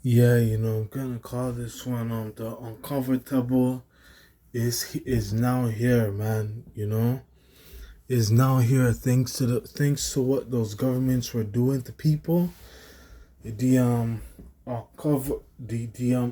Yeah, I'm gonna call this one the uncomfortable is now here, man. Is now here thanks to what those governments were doing to people. The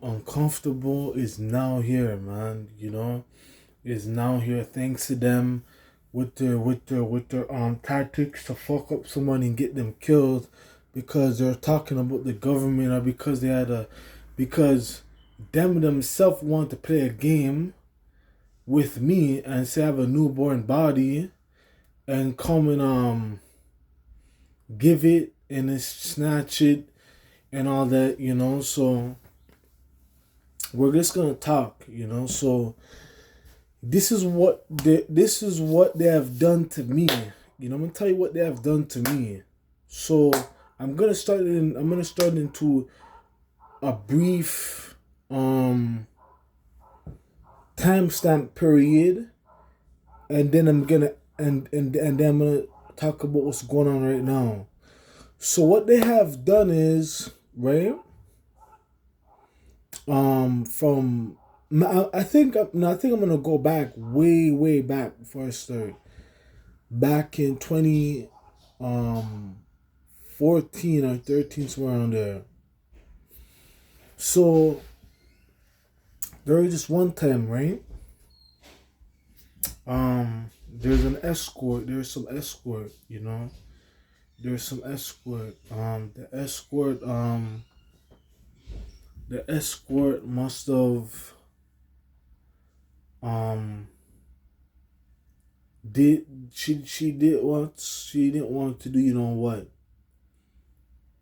uncomfortable is now here, man. Is now here thanks to them with their tactics to fuck up someone and get them killed because they're talking about the government, or because them themselves want to play a game with me and say I have a newborn body and come and give it and snatch it and all that. So we're just gonna talk. So this is what they have done to me. I'm gonna tell you what they have done to me. So I'm gonna start into a brief timestamp period, and then I'm gonna talk about what's going on right now. So what they have done is, right, from I think I'm gonna go back way back before I start. Back in 2014 or 13, somewhere around there. So there was just one time, right? There's an escort. There's some escort. There's some escort. The escort must have um did she didn't want to do what,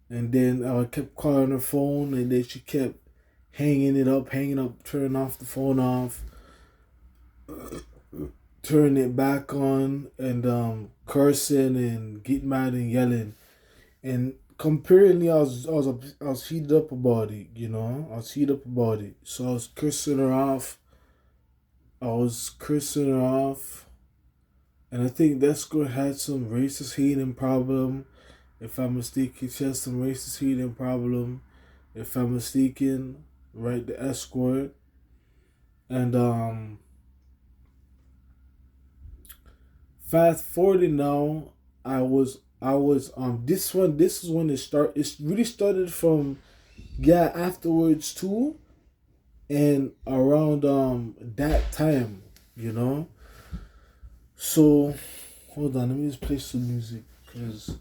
and then I kept calling her phone, and then she kept hanging up, turning off the phone off, turning it back on, and cursing and getting mad and yelling. And comparingly, I was heated up about it. I was heated up about it. So I was cursing her off. And I think that girl had some racist hating problem. If I'm mistaken, she has some racist hating problem. If I'm mistaken, right, the escort. And fast forwarding now, this is when it really started from, yeah, afterwards too, and around that time. So hold on, let me just play some music because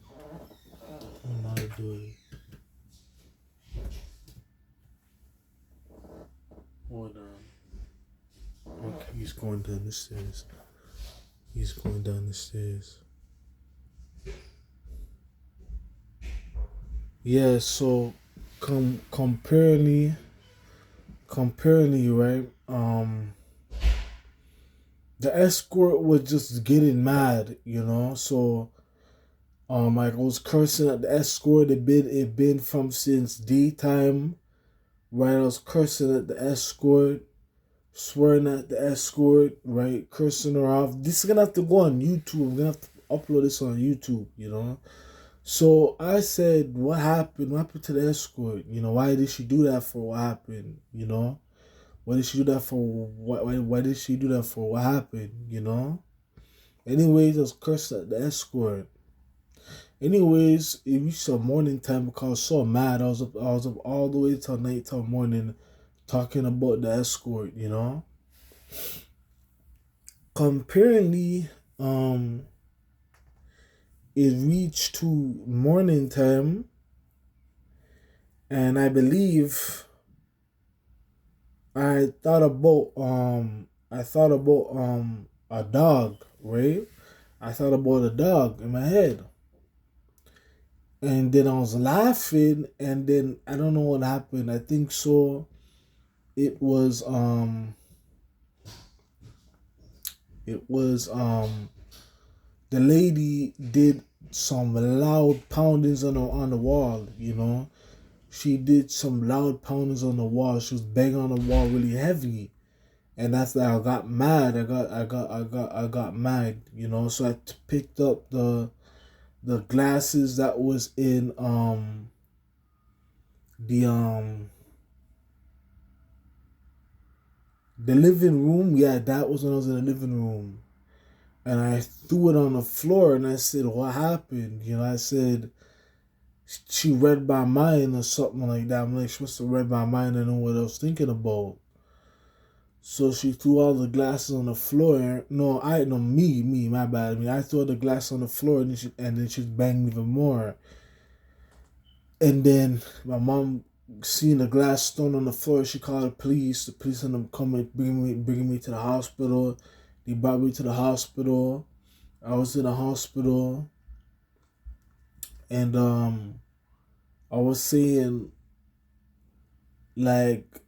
I'm not doing. Hold on. Okay, he's going down the stairs. He's going down the stairs. Yeah, so comparingly, right? The escort was just getting mad. So I was cursing at the escort. It been from since daytime, right? I was cursing at the escort, swearing at the escort, right? Cursing her off. This is gonna have to go on YouTube. I'm gonna have to upload this on YouTube. So I said, what happened? What happened to the escort? Why did she do that for? What happened? Why did she do that for? Why did she do that for? What happened? Anyways, I was cursing at the escort. Anyways, it reached the morning time because I was so mad. I was up all the way till night till morning talking about the escort. Comparingly, it reached to morning time, and I believe I thought about a dog, right? I thought about a dog in my head. And then I was laughing, and then I don't know what happened. I think so it was the lady did some loud poundings on the wall. She did some loud poundings on the wall. She was banging on the wall really heavy. And that's that I got mad. I got mad. So I picked up the glasses that was in the The living room, yeah, that was when I was in the living room. And I threw it on the floor and I said, what happened? I said, she read my mind or something like that. I'm like, she must have read my mind and know what I was thinking about. So she threw all the glasses on the floor. No, my bad. I threw the glass on the floor and then she banged even more. And then my mom seen the glass thrown on the floor. She called the police. The police and them coming, bringing me to the hospital. They brought me to the hospital. I was in the hospital, and I was saying like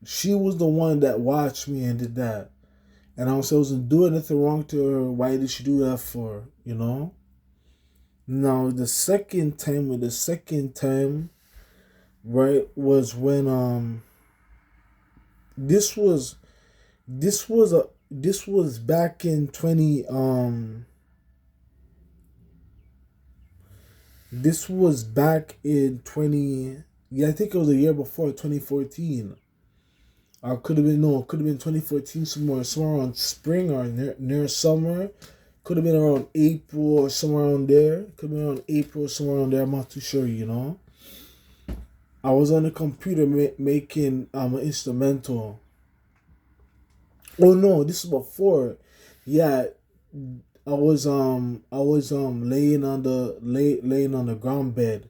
she was the one that watched me and did that, and I wasn't doing anything wrong to her. Why did she do that for? Now the second time, right, was when this was this was back in 20 this was back in 20, yeah, I think it was the year before, 2014. Or could have been, no, it could have been 2014, somewhere around spring or near summer. Could have been around April or somewhere around there. Could have been around April or somewhere around there. I'm not too sure. I was on the computer making an instrumental. Oh no, this is before. Yeah, I was laying on the ground bed,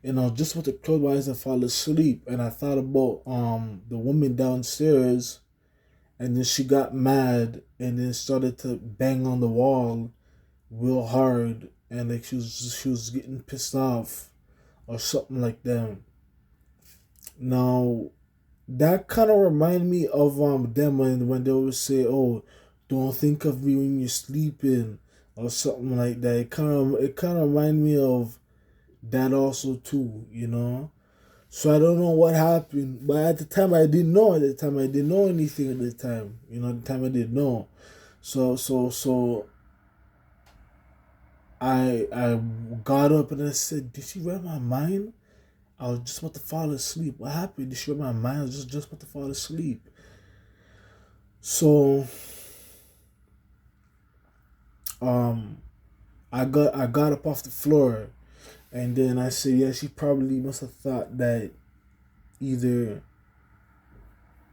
and I was just about to close my eyes and fall asleep, and I thought about the woman downstairs, and then she got mad and then started to bang on the wall real hard, and like she was getting pissed off or something like that. Now that kind of remind me of them when they always say, "Oh, don't think of me when you're sleeping," or something like that. It kind of remind me of that also too. So I don't know what happened, but at the time I didn't know. At the time I didn't know anything. At the time, at the time I didn't know. So I got up and I said, "Did she read my mind?" I was just about to fall asleep. What happened? Did she read my mind? I was just about to fall asleep. So um I got up off the floor, and then I said, yeah, she probably must have thought that either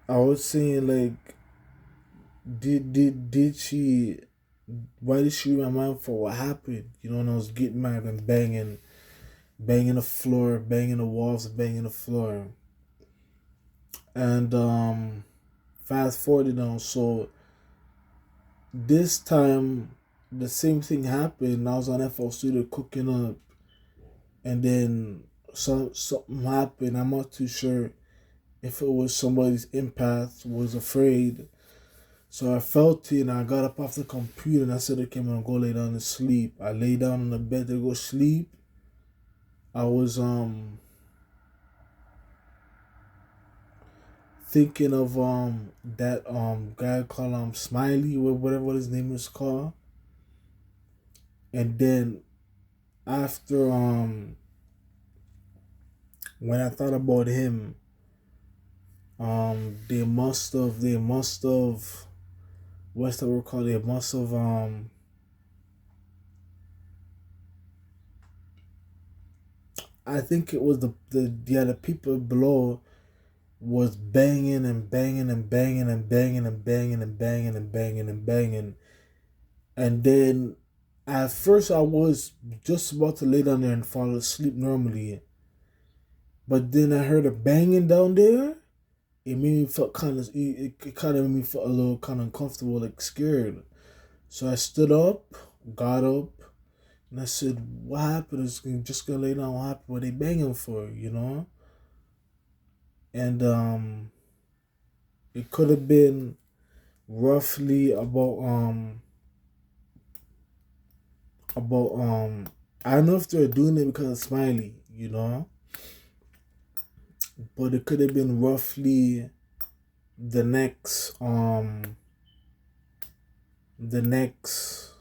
I was saying like did she, why did she read my mind for what happened? And I was getting mad and banging the floor, banging the walls, banging the floor. And fast forward now, so this time the same thing happened. I was on FL Studio cooking up, and then something happened. I'm not too sure if it was somebody's empath was afraid. So I felt it and I got up off the computer and I said, okay, I'm gonna go lay down and sleep. I lay down on the bed to go sleep. I was thinking of that guy called Smiley or whatever his name is called. And then after when I thought about him, they must have what's the word called? They must have I think it was the people below was banging and banging and banging and banging and banging and banging and banging and banging. And then at first I was just about to lay down there and fall asleep normally. But then I heard a banging down there. It made me feel it kind of made me feel a little kind of uncomfortable, like scared. So I stood up, got up, and I said, "What happened? I'm just gonna lay down. What happened? What they banging for?" And it could have been roughly about I don't know if they're doing it because of Smiley, but it could have been roughly the next the next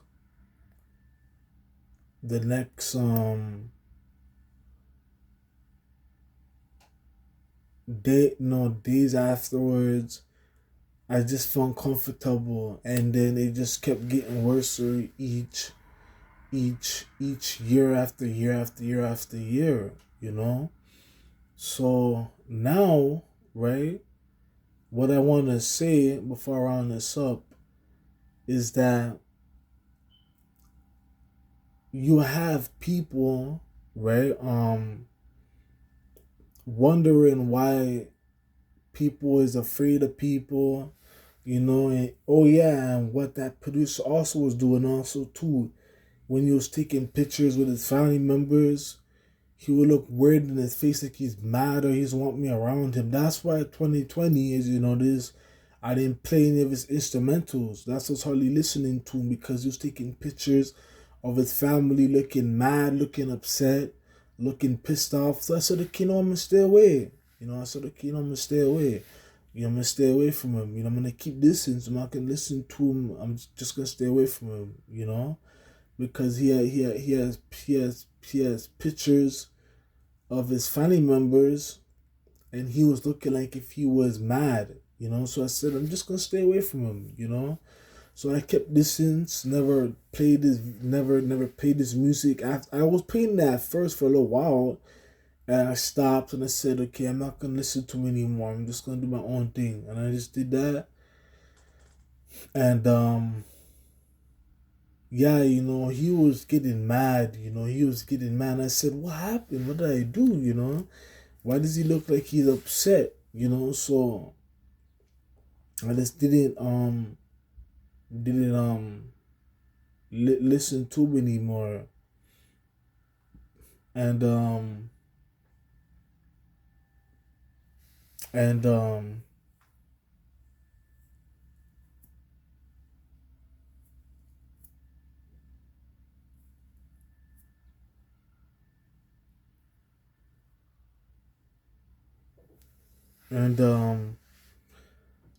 the next day no days afterwards, I just felt comfortable, and then it just kept getting worse each year after year after year after year, you know? So now, right, what I want to say before I round this up is that you have people, right, wondering why people is afraid of people, and oh yeah, and what that producer also was doing also too, when he was taking pictures with his family members, he would look weird in his face like he's mad or he doesn't want me around him. That's why 2020 is, this. I didn't play any of his instrumentals. That's what's hardly listening to him because he was taking pictures of his family looking mad, looking upset, looking pissed off. So I said, I'm gonna stay away. I said, I'm gonna stay away. I'm gonna stay away from him. I'm gonna keep distance. I'm not gonna listen to him. I'm just gonna stay away from him. Because he has pictures of his family members, and he was looking like if he was mad. So I said, I'm just gonna stay away from him. So I kept distance, never played his music. I was playing that at first for a little while, and I stopped and I said, okay, I'm not gonna listen to him anymore. I'm just gonna do my own thing, and I just did that. And yeah, he was getting mad. He was getting mad. And I said, what happened? What did I do? Why does he look like he's upset? So I just didn't listen to him anymore. And and um and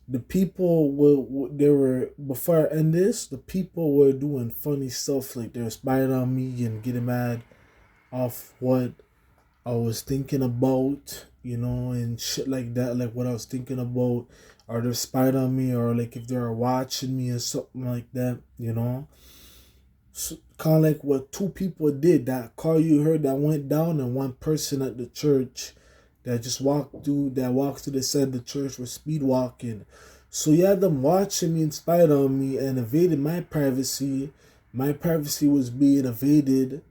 the people were before I end this, the people were doing funny stuff like they're spying on me and getting mad off what I was thinking about, and shit like that, like what I was thinking about, or they're spying on me, or like if they're watching me or something like that. So, kind of like what two people did. That car you heard that went down, and one person at the church that walked through the side of the church was speed walking. So you had them watching me and spied on me and invaded my privacy. My privacy was being invaded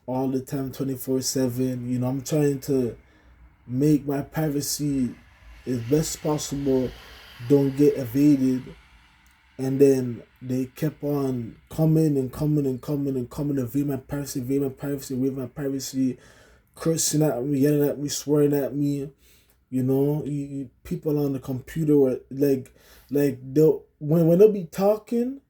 all the time, 24/7. I'm trying to make my privacy as best possible don't get evaded. And then they kept on coming and coming and coming and coming, invade my privacy, invade my privacy, cursing at me, yelling at me, swearing at me. People on the computer were like they'll when they'll be talking,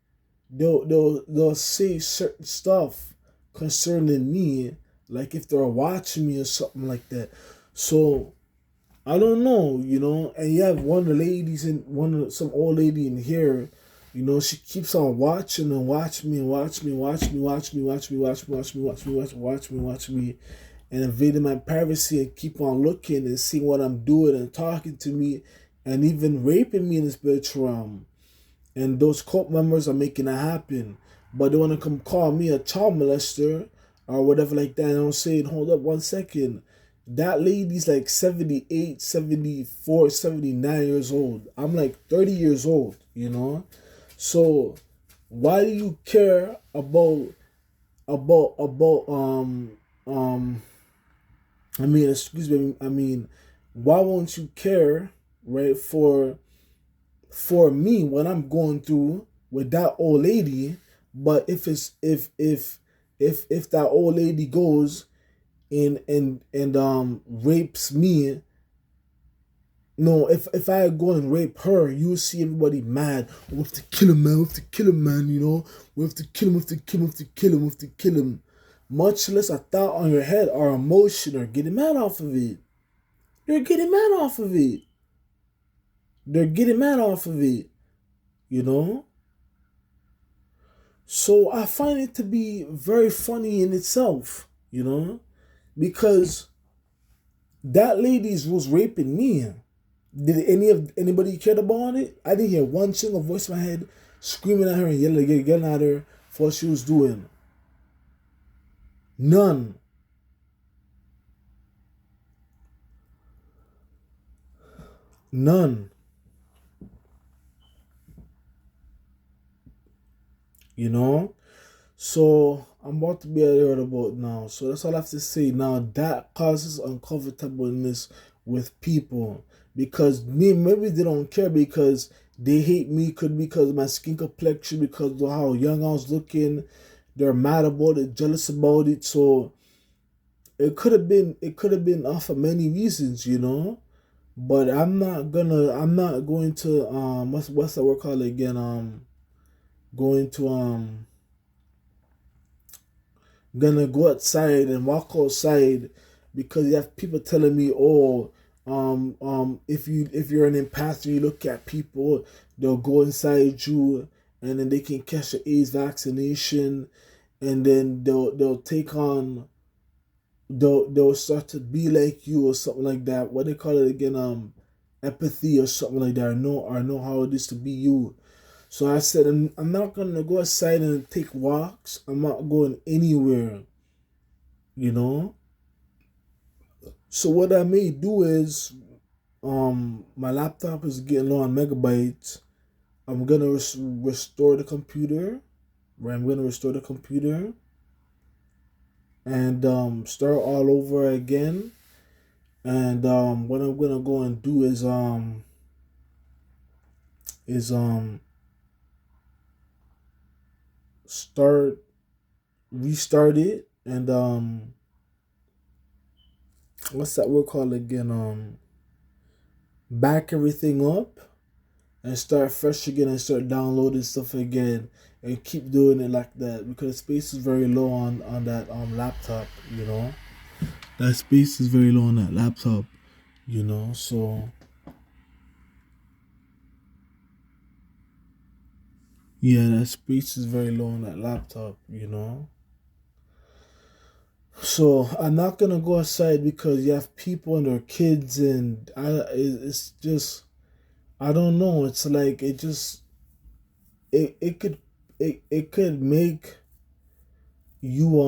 they'll say certain stuff concerning me, like if they're watching me or something like that. So I don't know. And you have some old lady in here. She keeps on watching and watch me and watch me, watch me, and invading my privacy and keep on looking and seeing what I'm doing and talking to me and even raping me in the spiritual realm. And those cult members are making it happen. But they want to come call me a child molester or whatever like that. And I'm saying, hold up 1 second. That lady's like 78, 74, 79 years old. I'm like 30 years old. So why do you care about excuse me, why won't you care, right, for me when I'm going through with that old lady? But if that old lady goes and rapes me, no, if I go and rape her, you see everybody mad. We have to kill him, man. We have to kill him, man. We have to kill him. We have to kill him. We have to kill him. We have to kill him. Much less a thought on your head or emotion or getting mad off of it. You're getting mad off of it. They're getting mad off of it. So I find it to be very funny in itself. Because that lady was raping me. Did anybody cared about it? I didn't hear one single voice in my head screaming at her and yelling at her for what she was doing. None. None. You know? So I'm about to be heard about now. So that's all I have to say now. That causes uncomfortableness with people because maybe they don't care because they hate me, could because of my skin complexion, because of how young I was looking. They're mad about it, jealous about it. So it could have been off of many reasons, you know. But I'm not going to what's that word called again? Going to gonna go outside and walk outside because you have people telling me, oh, if you're an empath and you look at people, they'll go inside you and then they can catch the AIDS vaccination, and then they'll take on they'll start to be like you or something like that. What they call it again? Empathy or something like that. I know how it is to be you. So I said, I'm not gonna go outside and take walks. I'm not going anywhere, you know. So what I may do is, my laptop is getting low on megabytes. I'm gonna restore the computer. Right, I'm gonna restore the computer and start all over again. And what I'm gonna go and do is start restart it and what's that word called again? Back everything up and start fresh again and start downloading stuff again and keep doing it like that because space is very low on that laptop, you know. That space is very low on that laptop, you know. So yeah, that space is very low on that laptop, you know. So I'm not gonna go outside because you have people and their kids, and it's just I don't know. It's like it could it could make you